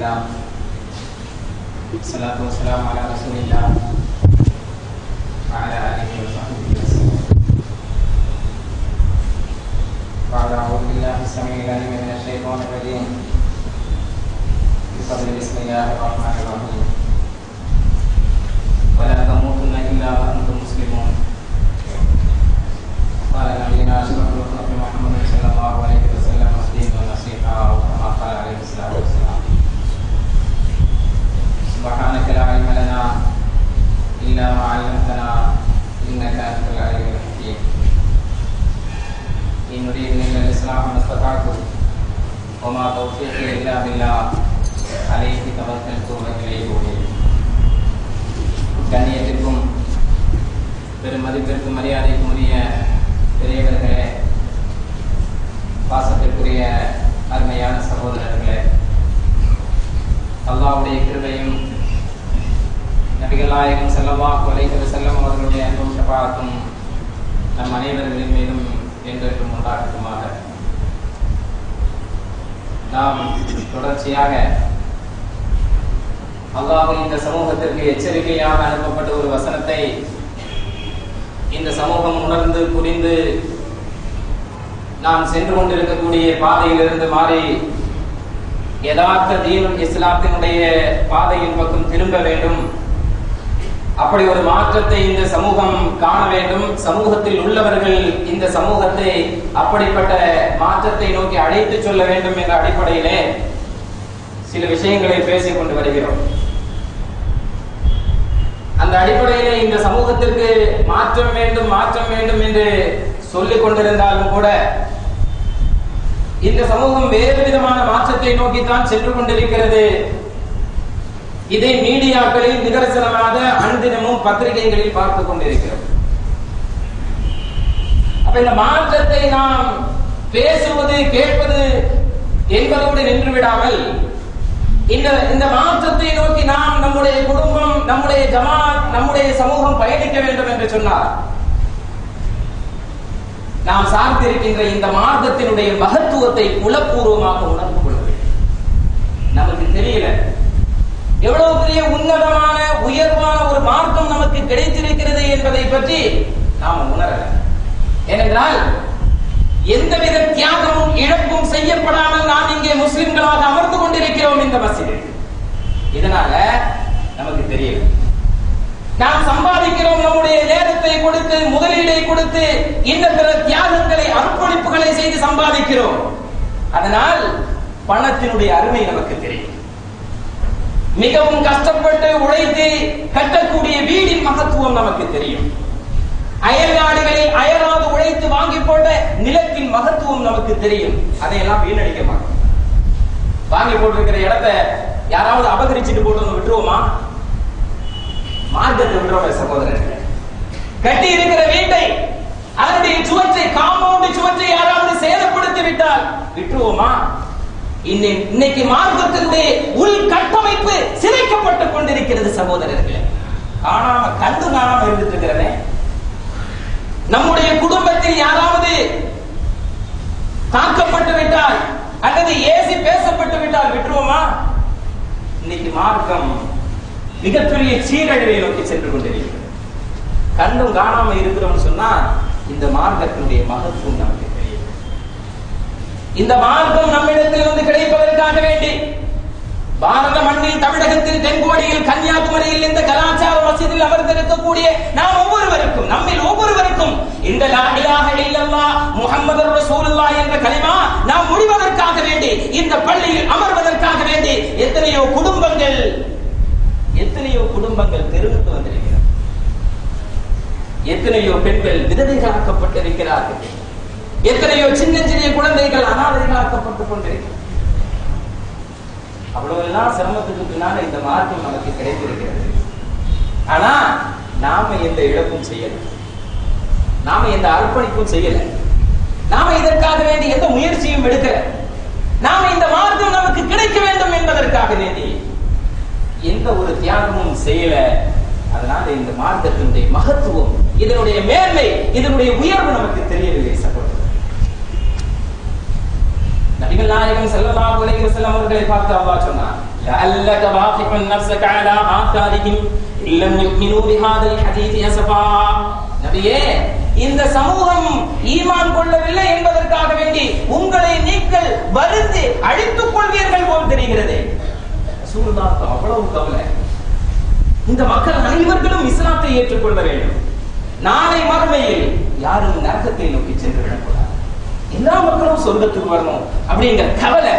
لله والصلاة والسلام على رسول الله وعلى آله وصحبه وسلم. بعد أعوذ بالله السميع العليم من الشيطان الرجيم. بسم الله الرحمن الرحيم. ولا تموتن إلا وأنتم مسلمون. قال نبينا أشرف الخلق محمد صلى الله عليه وسلم الدين والنصيحة كما قال عليه الصلاة والسلام. سبحانك لا علم لنا إلا ما علمتنا إنك أنت العليم الحكيم. إن نريد إلا الإصلاح ما استطعت وما توفيقي إلا بالله عليه توكلت وإليه أنيب. கண்ணியத்திற்கும் பெரும் மதிப்பிற்கும் மரியாதைக்கும் உரிய பெரியவர்களே, பாசத்திற்குரிய அருமையான சகோதரர்களே, அல்லாஹ்வுடைய கிருபையும் நபிகள் நாயகம் ஸல்லல்லாஹு அலைஹி வஸல்லம் அவர்களுடைய அன்பும் ஷஃபாஅத்தும் நம் அனைவர்களின் மீதும் என்றென்றும் உண்டாகட்டுமாக. நாம் தொடர்ச்சியாக அல்லாஹ் இந்த சமூகத்திற்கு எச்சரிக்கையாக அனுப்பப்பட்ட ஒரு வசனத்தை இந்த சமூகம் உணர்ந்து புரிந்து நாம் சென்று கொண்டிருக்கக்கூடிய பாதையிலிருந்து மாறி யதார்த்த தீனுல் இஸ்லாத்தினுடைய பாதையின் பக்கம் திரும்ப வேண்டும். அப்படி ஒரு மாற்றத்தை இந்த சமூகம் காண வேண்டும். சமூகத்தில் உள்ளவர்கள் இந்த சமூகத்தை அப்படிப்பட்ட மாற்றத்தை நோக்கி அழைத்து சொல்ல வேண்டும் என்ற அடிப்படையிலே சில விஷயங்களை பேசிக் கொண்டு வருகிறோம். அந்த அடிப்படையிலே இந்த சமூகத்திற்கு மாற்றம் வேண்டும் என்று சொல்லிக் கொண்டிருந்தாலும் கூட இந்த சமூகம் வேறு விதமான மாற்றத்தை நோக்கித்தான் சென்று கொண்டிருக்கிறது. இதை மீடியாக்களில் நிதர்சனமாக அனுதினமும் பத்திரிகைகளில் பார்த்துக் கொண்டிருக்கிறோம். அப்ப இந்த மாற்றத்தை நாம் பேசுவது கேட்பது என்பதோடு நின்று விடாமல் இந்த மாற்றத்தை நோக்கி நாம் நம்முடைய குடும்பம், நம்முடைய ஜமாத், நம்முடைய சமூகம் பயணிக்க வேண்டும் என்று சொன்னார். நாம் சார்ந்திருக்கின்ற இந்த மார்க்கத்தினுடைய மகத்துவத்தை உளப்பூர்வமாக உணர்ந்து கொள்ள வேண்டும். நமக்கு தெரியல எவ்வளவு பெரிய உன்னதமான உயர்வான ஒரு மார்க்கம் நமக்கு கிடைத்திருக்கிறது என்பதை பற்றி நாம் உணரல. ஏனென்றால் எந்தவித தியாகமும் இழப்பும் செய்யப்படாமல் நாம் இங்கே முஸ்லிம்களாக அமர்ந்து கொண்டிருக்கிறோம் இந்த மஸ்ஜிதில். இதனால நமக்கு தெரியல. நாம் சம்பாதிக்கிறோம், நம்முடைய நேரத்தை கொடுத்து, முதலீடை கொடுத்து, இந்த பிற தியாகங்களை, அர்ப்பணிப்புகளை செய்து சம்பாதிக்கிறோம். அதனால் பணத்தினுடைய அருமை நமக்கு தெரியும். மிகவும் கஷ்டப்பட்டு உழைத்து கட்டக்கூடிய வீடின் மகத்துவம் நமக்கு தெரியும். அயல் நாடுகளில் அயராது உழைத்து வாங்கி போட்ட நிலத்தின் மகத்துவம் நமக்கு தெரியும். அதையெல்லாம் வீணடிக்க மாட்டோம். வாங்கி போட்டிருக்கிற இடத்தை யாராவது அபகரிச்சுட்டு போட்டு விட்டுருவோமா? மார்க்கத்தை விட்டுருவோம் சகோதரர்கள். கட்டி இருக்கிற வீட்டை, அதனுடைய சுவற்றை, காம்பவுண்ட் சுவற்றை யாராவது சேதப்படுத்தி விட்டால் விட்டுருவோமா? இன்னைக்கு மார்க்கத்தினுடைய உள் கட்டமைப்பு சிதைக்கப்பட்டுக் கொண்டிருக்கிறது சகோதரர்களே. கண்டு காணாம இருந்துட்டு இருக்கிறதே. நம்முடைய குடும்பத்தில் யாராவது தாக்கப்பட்டு விட்டால் அல்லது ஏசி பேசப்பட்டு விட்டால் விட்டுருவோமா? இன்னைக்கு மார்க்கம் மிகப்பெரிய சீரழிவை நோக்கி சென்று கொண்டிருக்கிறது. கண்டும் காணாம இருக்கிறோம்னு சொன்னா இந்த மார்க்கத்தினுடைய மகத்துவம் நமக்கு தெரியும். இந்த மார்க்கம் நம்மிடத்தில் வந்து கிடைப்பதற்காக வேண்டி பாரத மண்ணில், தமிழகத்தில், தென்கோடியில், கன்னியாகுமரியில் இந்த கலாச்சார மஸ்ஜிதில் அமர்ந்திருக்கக்கூடிய நாம் ஒவ்வொருவருக்கும், நம்மில் ஒவ்வொருவருக்கும் இந்த லா இலாஹ இல்லல்லாஹ் முஹம்மதுர் ரசூலுல்லாஹ் என்ற கலிமா நாம் முடிவதற்காக வேண்டி, இந்த பள்ளியில் அமர்வதற்காக வேண்டி எத்தனையோ குடும்பங்கள் தெருவுக்கு வந்திருக்கிறார். எத்தனையோ பெண்கள் விதவைகளாக்கப்பட்டிருக்கிறார்கள். எத்தனையோ சின்ன குழந்தைகள் அனாதைகளாக்கப்பட்டுக் கொண்டிருக்கிறார். அவ்வளவு எல்லாம் சிரமத்துக்கு பின்னால இந்த மார்க்கம் நமக்கு கிடைத்திருக்கிறது. ஆனா நாம எந்த இழப்பும் செய்யல, நாம எந்த அர்ப்பணிப்பும் செய்யல, நாம இதற்காக வேண்டி எந்த முயற்சியும் எடுக்கல. நாம இந்த மார்க்கம் நமக்கு கிடைக்க வேண்டும் என்பதற்காக வேண்டி எந்த ஒரு தியாகமும் செய்யல. அதனால இந்த மார்க்கத்தினுடைய மகத்துவம், இதனுடைய மேன்மை, இதனுடைய உயர்வு நமக்கு தெரியவில்லை சகோதரர். நபிகள் நாயகம் ஸல்லல்லாஹு அலைஹி வஸல்லம் அவர்களை பார்த்து அல்லாஹ் சொன்னார், لعلك باخع نفسك على آثارهم إن لم يؤمنوا بهذا الحديث أسفا. நபியே, இந்த சமூகம் ஈமான் கொள்ளவில்லை என்பதற்காக வேண்டி உங்களை நீங்கள் வருந்தி அழித்துக் கொள்வீர்கள் போல் தெரிகிறது. ரசூலுல்லாஹ்வுக்கு அவ்வளவு கவலை. இந்த மக்கள் அனைவர்களும் இஸ்லாத்தை ஏற்றுக்கொள்ள வேண்டும். நாளை மறுமையில் யாரும் நரகத்தை நோக்கி சென்று விடக்கூடாது. எல்லா மக்களும் சொர்க்கத்துக்கு வரணும் அப்படிங்கிற கவலை,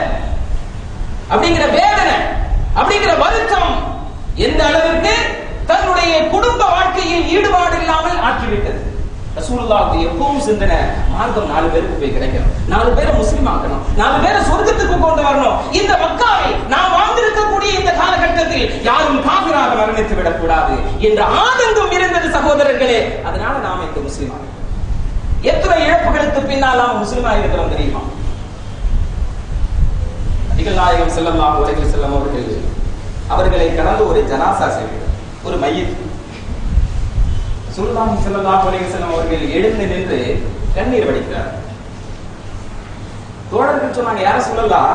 அப்படிங்கிற வேதனை, அப்படிங்கிற வருத்தம் எந்த அளவிற்கு தன்னுடைய குடும்ப வாழ்க்கையில் ஈடுபாடு இல்லாமல் ஆக்கிவிட்டது. ரசூலுல்லாஹ்வுக்கு எப்பவும் சிந்தனை, மார்க்கம் 4 பேருக்கு போய் கிடைக்கணும், 4 பேரை முஸ்லிம் ஆக்கணும், 4 பேரை சொர்க்கத்துக்கு கொண்டு வரணும். இந்த மக்காவை நாம் வாழ்ந்திருக்கக்கூடிய இந்த காலகட்டத்தில் யாரும் காபிராக மரணித்து விடக்கூடாது என்ற ஆனந்தம் இருந்தது சகோதரர்களே. அதனால நாம இந்த முஸ்லிம் ஆகணும். எத்தனை இழப்புகளுக்கு பின்னால் நாம் முஸ்லிமாக இருக்கிறோம் தெரியுமா? நபிகள் நாயகம் ஸல்லல்லாஹு அலைஹி வஸல்லம் அவர்களை கடந்து ஒரு ஜனாசா செய்கிறார், ஒரு மையத். ரசூலுல்லாஹி ஸல்லல்லாஹு அலைஹி வஸல்லம் அவர்கள் எழுந்து நின்று கண்ணீர் வடிக்கிறார். தோழர்கள் சொன்னாங்க, யார சொல்லலாம்,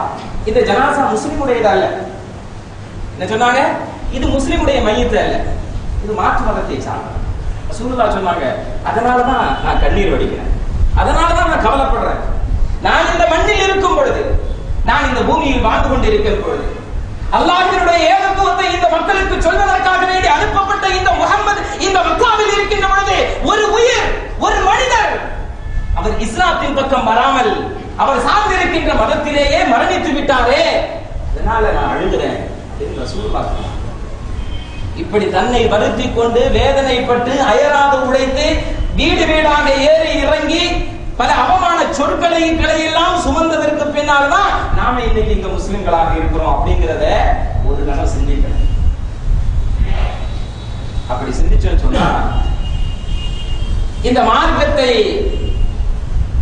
இந்த ஜனாசா முஸ்லிமுடையது அல்ல. என்ன சொன்னாங்க? இது முஸ்லிமுடைய மையத்து அல்ல, இது மாற்று மதத்தை சார்ந்தது. ரசூலுல்லாஹ் சொன்னாங்க, அதனாலதான் நான் கண்ணீர் வடிக்கிறேன், அதனாலதான் நான் கவலைப்படுறேன். நான் இந்த மண்ணில் இருக்கும் பொழுது, நான் இந்த பூமியில் வாழ்ந்து கொண்டிருக்கிற பொழுது, அல்லாஹ்வினுடைய ஏகத்துவத்தை இந்த மக்களுக்கு சொல்வதற்காக வேண்டி அனுப்பப்பட்ட இந்த முஹம்மது இந்த மக்காவில் இருக்கின்ற பொழுது ஒரு உயிர், ஒரு மனிதர் அவர் இஸ்லாத்தின் பக்கம் வராமல் அவர் சார்ந்திருக்கின்ற மதத்திலேயே மரணித்து விட்டாரே, அதனால நான் அழுகிறேன் என்று ரசூலுல்லாஹ் சொன்னார். இப்படி தன்னை வருத்திக் கொண்டு வேதனைப்பட்டு அயராது உழைத்து வீடு வீடாக ஏறி இறங்கி பல அவமான சொற்களை எல்லாம் சுமந்ததற்கு பின்னால் தான் நாம இன்னைக்கு இங்க முஸ்லிம்களாக இருக்கிறோம் அப்படிங்கிறத ஒரு கணம் சிந்திக்கணும். அப்படி சிந்திச்சோன்னு சொன்னா இந்த மார்க்கத்தை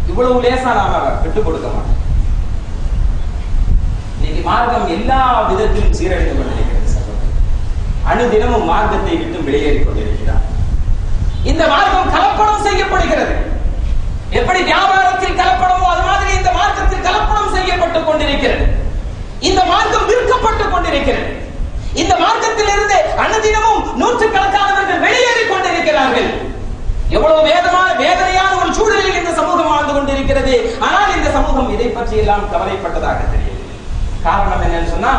இவ்வளவு லேசா நாம விட்டுக் கொடுக்க மாட்டோம். இன்னைக்கு மார்க்கம் எல்லா விதத்திலும் சீரழிந்து கொண்டிருக்கிறது. அணுதினமும் மார்க்கத்தை விட்டு வெளியேறிக் கொண்டிருக்கிறார். இந்த மார்க்கம் கலப்படம் செய்யப்படுகிறது. எப்படி வியாபாரத்தில் கலப்படமோ அது மாதிரி இந்த மார்க்கத்தில் கலப்படம் செய்யப்பட்டுக் கொண்டிருக்கிறது. இந்த மார்க்கம் விற்கப்பட்டுக் கொண்டிருக்கிறது. இந்த மார்க்கத்தில் இருந்து அனுதினமும் நூற்றுக்கணக்கானவர்கள் வெளியேறிக் கொண்டிருக்கிறார்கள். எவ்வளவு வேதனையான ஒரு சூழலில் இந்த சமூகம் வாழ்ந்து கொண்டிருக்கிறது. ஆனால் இந்த சமூகம் இதை பற்றி எல்லாம் கவலைப்பட்டதாக தெரியுது. காரணம் என்னன்னு சொன்னா,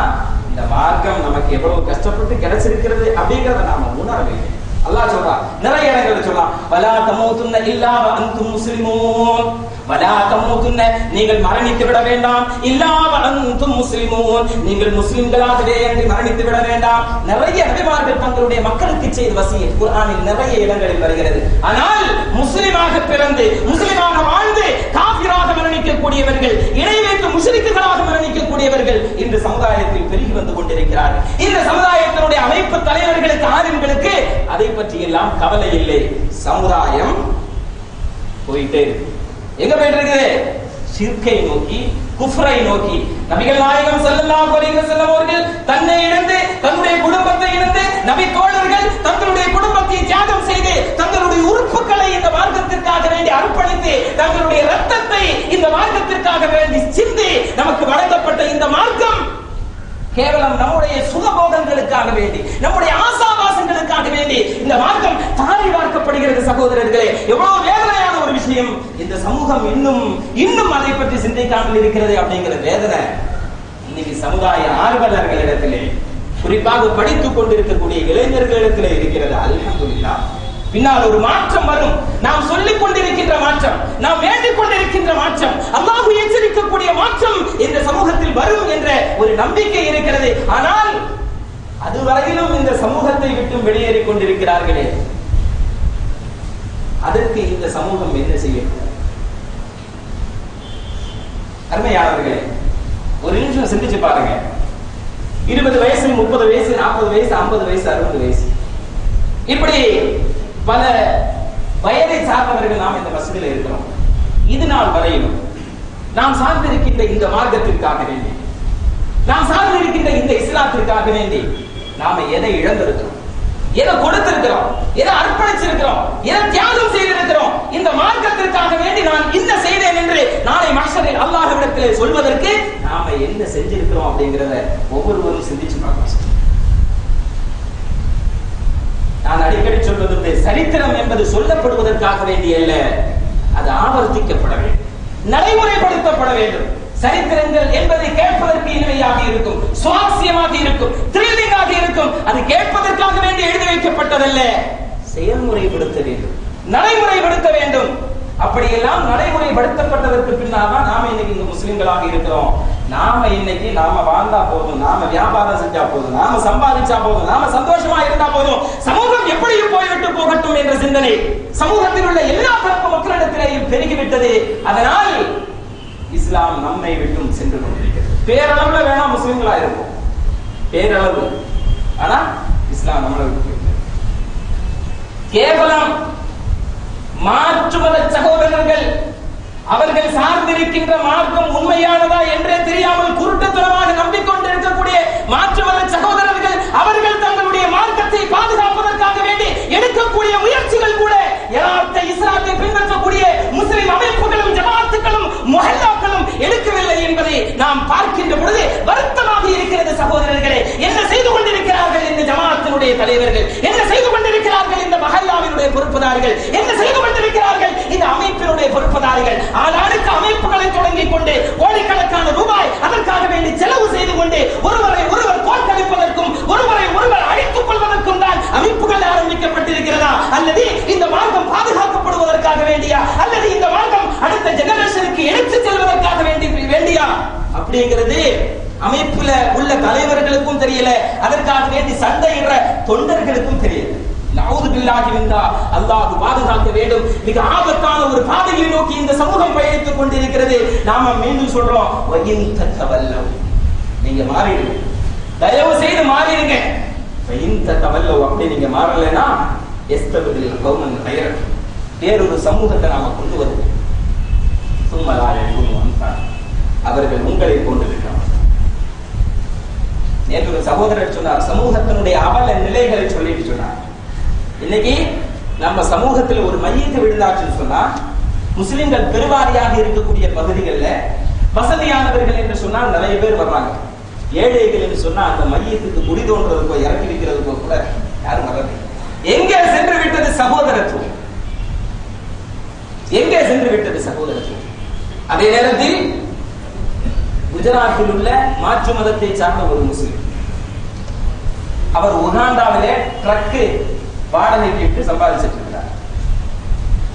இந்த மார்க்கம் நமக்கு எவ்வளவு கஷ்டப்பட்டு கிடைச்சிருக்கிறது அப்படிங்கறத நாம உணரவில்லை. அல்லாஹ் சொல்றான், நிறைய இடங்கள்ல சொல்றான், வலா தமூதுன்ன இல்லா வ அன்தும் முஸ்லிமூன், வலா தமூதுன்ன நீங்கள் மரணித்து விட வேண்டாம், இல்லா வ அன்தும் முஸ்லிமூன் நீங்கள் முஸ்லிம்களாகவே என்று மரணித்து விட வேண்டாம். நிறைய நபிமார்கள் தங்களுடைய மக்களுக்கு செய்த வசியத் குர்ஆனில் நிறைய இடங்களில் வருகிறது. ஆனால் முஸ்லிமாக பிறந்து முஸ்லிமாக வாழ்ந்து காஃபிராக மரணிக்கக்கூடியவர்கள், இணை வைத்து முஷ்ரிக்குகளாக மரணிக்கக்கூடியவர்கள் இன்று சமுதாயத்தில் பெருகி வந்து கொண்டிருக்கிறார்கள். இந்த சமுதாயத்தினுடைய அமைப்பு தலைவர்களுக்கு, ஆளுங்களுக்கு அதை பற்றி எல்லாம் கவலை இல்லை. சமுதாயம் போயிட்டே எங்க போயிட்டு இருக்குது? ஷிர்கை நோக்கி, குஃப்ரை நோக்கி. நபிகள் நாயகம் ஸல்லல்லாஹு அலைஹி வஸல்லம் அவர்கள் தன்னை இழந்து, தன்னுடைய குடும்பத்தை இழந்து, நபி தோழர்கள் தங்களுடைய குடும்பத்தை தியாகம் செய்து, தங்களுடைய உறுப்புகளை இந்த மார்க்கத்திற்காக வேண்டி அர்ப்பணித்து, தங்களுடைய ரத்தத்தை இந்த மார்க்கத்திற்காக வேண்டி சிந்தி நமக்கு வழங்கப்பட்ட இந்த மார்க்கம் கேவலம் நம்முடைய சுகபோகங்களுக்காக வேண்டி, நம்முடைய ஆசாபாசங்களுக்காக வேண்டி இந்த மார்க்கம் தாரை வார்க்கப்படுகிறது. சகோதரர்களே, எவ்வளவு வேதனையான ஒரு விஷயம். இந்த சமூகம் இன்னும் அதை பற்றி சிந்திக்காமல் இருக்கிறது அப்படிங்கிற வேதனை இன்னைக்கு சமுதாய ஆர்வலர்களிடத்திலே, குறிப்பாக படித்துக் கொண்டிருக்கக்கூடிய இளைஞர்களிடத்திலே இருக்கிறது. அல்ஹம்துலில்லாஹ், பின்னால் ஒரு மாற்றம் வரும். நாம் சொல்லிக் கொண்டிருக்கின்ற மாற்றம், நாம் வேண்டிக் கொண்டிருக்கின்ற மாற்றம், அல்லாஹ் எச்சரிக்கக்கூடிய மாற்றம் இந்த சமூகத்தில் வரும் என்ற ஒரு நம்பிக்கை இருக்கிறது. ஆனால் அதுவரையிலும் இந்த சமூகத்தை விட்டு வெளியேறிக் கொண்டிருக்கிறார்களே, அதற்கு இந்த சமூகம் என்ன செய்யும்? அருமையானவர்களே, ஒரு நிமிஷம் சிந்திச்சு பாருங்க. 20 வயசு, 30 வயசு, 40 வயசு, 50 வயசு, 60 வயசு, இப்படி பல வயதை சார்ந்தவர்கள் நாம் இந்த மஸ்ஜிதில் இருக்கிறோம். இது நாள் வரையிலும் நாம் சார்ந்திருக்கின்ற இந்த மார்க்கத்திற்காக வேண்டி, நாம் சார்ந்திருக்கின்ற இந்த இஸ்லாத்திற்காக வேண்டி நாம எதை இழந்திருக்கிறோம், எதை கொடுத்திருக்கிறோம், எதை அர்ப்பணிச்சிருக்கிறோம், எதை தியாகம் செய்திருக்கிறோம்? இந்த மார்க்கத்திற்காக வேண்டி நான் என்ன செய்தேன் என்று நாளை மஹ்ஷரில் அல்லாஹ்விடத்திலே சொல்வதற்கு நாம என்ன செஞ்சிருக்கிறோம் அப்படிங்கறத ஒவ்வொருவரும் சிந்திச்சு நான் அடிக்கடி சொல்வது, சரித்திரம் என்பது சொல்லப்படுவதற்காக வேண்டிய அல்ல, அது ஆவர்த்திக்கப்பட வேண்டும், நடைமுறைப்படுத்தப்பட வேண்டும். சரித்திரங்கள் என்பது கேட்பதற்கு இனிமையாக இருக்கும், சுவாரஸ்யமாக இருக்கும், த்ரில்லிங்காக இருக்கும். அது கேட்பதற்காக வேண்டி எழுதி வைக்கப்பட்டதல்ல, செயல்முறைப்படுத்த வேண்டும், நடைமுறைப்படுத்த வேண்டும். அப்படியெல்லாம் நடைமுறைப்படுத்தப்பட்டதற்கு பின்னால் தான் நாம இன்னைக்கு இங்க முஸ்லிம்களாக இருக்கிறோம். நாம வாழ்ந்தா போதும், நாம வியாபாரம் செஞ்சா போதும், நாம சம்பாதிச்சா போதும், நாம சந்தோஷமா இருந்தா போதும், சமூகம் எப்படியும் போய்விட்டு போகட்டும் என்ற சிந்தனை சமூகத்தில் உள்ள எல்லா தரப்பு மக்களிடத்திலேயும் பெருகிவிட்டது. அதனால் இஸ்லாம் நம்மை விட்டும் சென்று கொண்டிருக்கிறது. பேரளவுல வேணா முஸ்லிம்களா இருக்கும், பேரளவு, ஆனா இஸ்லாம் நம்மளை விட்டு கேவலம் மாற்று மத சகோதரர்கள் அவர்கள் சார்ந்திருக்கின்ற மார்க்கம் உண்மையானதா என்றே தெரியாமல் குருட்டுத்தனமாக நம்பிக்கொண்டிருக்கக்கூடிய மாற்று மத சகோதரர்கள் அவர்கள் தங்களுடைய மார்க்கத்தை பாதுகாப்பதற்காக வேண்டி எடுக்கக்கூடிய முயற்சிகள் கூட யதார்த்த இஸ்லாத்தை பின்பற்றக்கூடிய முஸ்லிம் அமைப்புகளும் ஜமாத்துகளும் முஹல்லாக்களும் எடுக்கவில்லை என்பதை நாம் பார்க்கின்ற பொழுது வருத்தமாக இருக்கிறது. சகோதரர்களே, என்ன செய்து கொண்டிருக்கிறார்கள் இந்த ஜமாத்தினுடைய தலைவர்கள், என்ன செய்து கொண்டிருக்கிறார்கள் இந்த மஹல்லாவினுடைய பொறுப்புதாரிகள், என்ன செய்து கொண்டிருக்கிறார்கள் இந்த அமைப்பினுடைய பொறுப்புதாரிகள். ஆளாளுக்கு அமைப்புகளை தொடங்கிக் கொண்டு கோடிக்கணக்கான ரூபாய் அதற்காக வேண்டி செலவு செய்து கொண்டு ஒருவரை ஒருவர் தோற்கடிப்பதற்கும் ஒருவரை ஒருவர் அழித்துக் கொள்வதற்கும் தான் அமைப்புகள் ஆரம்பிக்கப்பட்டிருக்கிறதா, அல்லது இந்த மார்க்கம் பாதுகாக்கப்படுவதற்காக வேண்டியா, அல்லது இந்த மார்க்கம் அடுத்த ஜெனரேஷனுக்கு எடுத்து செல்வதற்காக வேண்டியா அப்படிங்கிறது அமைப்புல உள்ள தலைவர்களுக்கும் தெரியல, அதற்காக வேண்டி சண்டையிடுற தொண்டர்களுக்கும் தெரியல. அல்லாஹ் பாதுகாக்க வேண்டும். மிக ஆபத்தான ஒரு பாதையை நோக்கி இந்த சமூகம் பயணித்துக் கொண்டிருக்கிறது. நாம மீண்டும் சொல்றோம், நீங்க மாறிடுங்க, தயவு செய்து மாறிடுங்க. அப்படி நீங்க மாறலைன்னா வேறொரு சமூகத்தை நாம கொண்டு வருவோம். அவர்கள் உங்களை கொண்டிருக்கிறார். நேற்று ஒரு சகோதரர் சொன்னார், சமூகத்தினுடைய அவல நிலைகளை சொல்லிட்டு சொன்னார். இன்னைக்கு நம்ம சமூகத்தில் ஒரு மையத்தை விழுந்தாச்சுன்னு சொன்னா, முஸ்லிம்கள் பெருவாரியாக இருக்கக்கூடிய பகுதிகளில் வசதியானவர்கள் என்று சொன்னால் நிறைய பேர் வர்றாங்க. ஏழைகள் என்று சொன்னா அந்த மையத்துக்கு குடி தோன்றதுக்கோ இறக்கி வைக்கிறதுக்கோ கூட யாரும் வர்றது. எங்கே சென்று விட்டது சகோதரத்துவம்? எங்கே சென்று விட்டது சகோதரத்துவம்? அதே நேரத்தில் குஜராத்தில் உள்ள மாற்று மதத்தை சார்ந்த ஒரு முஸ்லிம், அவர் உகாண்டாவிலே ட்ரக்கு வாடகைக்கு விட்டு சம்பாதிச்சிட்டு இருக்கிறார்.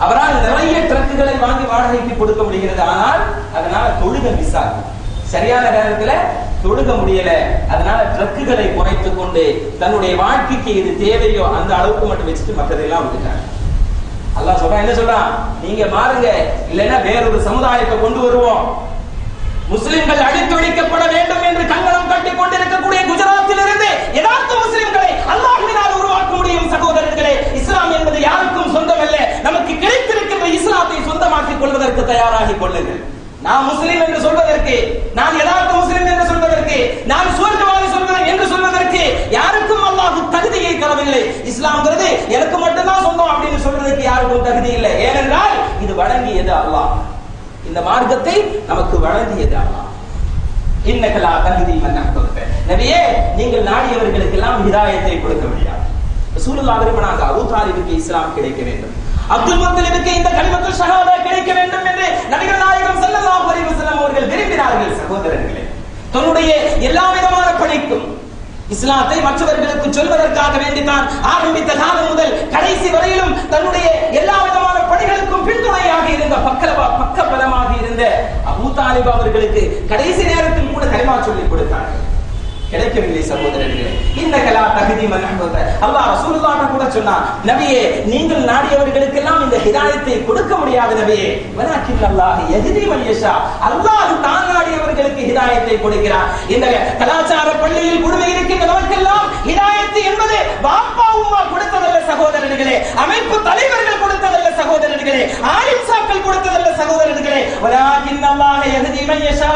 அவரால் நிறைய ட்ரக்குகளை வாங்கி வாடகைக்கு கொடுக்க முடிகிறது. ஆனால் அதனால தொழுக மிஸ் ஆகும், சரியான நேரத்தில் தொழுக முடியல. அதனால ட்ரக்குகளை குறைத்துக் கொண்டு தன்னுடைய வாழ்க்கைக்கு இது தேவையோ அந்த அளவுக்கு மட்டும் வச்சுட்டு மற்றதெல்லாம் விட்டுட்டாங்க. அல்லாஹ் சொல்றான், என்ன சொல்றான்? நீங்க மாறுங்க, இல்லைன்னா வேறொரு சமுதாயத்தை கொண்டு வருவோம். முஸ்லிம்கள் அழித்தொழிக்கப்பட வேண்டும் என்று கங்கணம் கட்டிக் கொண்டிருக்கக்கூடிய குஜராத்தில் இருந்து யதார்த்த முஸ்லிம்களை அல்லாஹ்வினால் உருவாக்க முடியும். சகோதரர்களே, இஸ்லாம் என்பது யாருக்கும் சொந்தம் அல்ல. நமக்கு கிடைத்திருக்கின்ற இஸ்லாத்தை சொந்தமாக்கிக் கொள்வதற்கு தயாராகிக் கொள்ளுங்கள். நான் முஸ்லிம் என்று சொல்வதற்கு, நான் யதார்த்த முஸ்லிம் என்று சொல்வதற்கு, நான் சுவர்க்கவாதி சொல்வதற்கு என்று சொல்வதற்கு யாருக்கும் அல்லாஹ் தகுதியை தரவில்லை. இஸ்லாம்ங்கிறது எனக்கு மட்டும்தான் சொந்தம் அப்படின்னு சொல்றதுக்கு யாருக்கும் தகுதி இல்லை. ஏனென்றால் இது வழங்கியது அல்லாஹ், இந்த மார்க்கத்தை நமக்கு வழங்கியது அல்லாஹ். இன்னகலா தகுதி மன்னக நபியே, நீங்கள் நாடியவர்களுக்கு எல்லாம் ஹிதாயத்தை கொடுக்க முடியாது. ரசூலுல்லாஹ் விரும்பினாங்க அபூ தாலிபுக்கு இஸ்லாம் கிடைக்க வேண்டும், அப்துல் முத்தலிபுக்கு இந்த கலிமத்துல் ஷஹாதா கிடைக்க வேண்டும் என்று நபிகள் நாயகம் ஸல்லல்லாஹு அலைஹி வஸல்லம் அவர்கள் விரும்பினார்கள். சகோதரர்களே, தன்னுடைய எல்லா விதமான பணிக்கும் இஸ்லாத்தை மற்றவர்களுக்கு சொல்வதற்காக வேண்டித்தான் ஆரம்பித்த காலம் முதல் கடைசி வரையிலும் தன்னுடைய எல்லா விதமான பணிகளுக்கும் பின்துணையாக இருந்த பக்கபலமாக இருந்த அபூ தாலிப் அவர்களுக்கு கடைசி நேரத்தில் கூட கலிமா சொல்லிக் கொடுத்தார்கள். கிடைக்கவில்லை சகோதரர்களே. இன்னகலா தகுதி மன்னக அல்லாஹ் ரசூலுல்லாஹ் கூட சொன்னார், நபியே நீங்கள் நாடியவர்களுக்கு எல்லாம் இந்த ஹிதாயத்தை கொடுக்க முடியாது நபியே, வலாக்கின் அல்லாஹ் யஹ்தி மன் யஷா, அல்லாஹ் தான் நாடியவர்களுக்கு ஹிதாயத்தை கொடுக்கிறார். இந்த கலாச்சார பள்ளியில் குழுமி இருக்கின்ற நமக்கெல்லாம் ஹிதாயத்து என்பது பாப்பா உம்மா கொடுத்ததல்ல சகோதரர்களே, அமைப்பு தலைவர்கள் கொடுத்ததல்ல சகோதரர்களே, ஆலிம்சாக்கள் கொடுத்ததல்ல சகோதரர்களே, வலாக்கின் அல்லாஹ் யஹ்தி மன் யஷா,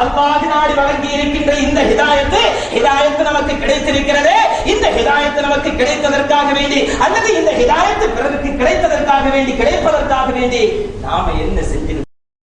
அல்லாஹ் நாடி வழங்கி இருக்கின்ற இந்த ஹிதாயத்து நமக்கு கிடைத்திருக்கிறதே, இந்த ஹிதாயத்து நமக்கு கிடைத்ததற்காக வேண்டி அல்லது இந்த ஹிதாயத்து பிறருக்கு கிடைத்ததற்காக வேண்டி கிடைப்பதற்காக வேண்டி நாம என்ன செஞ்சிருக்கோம்?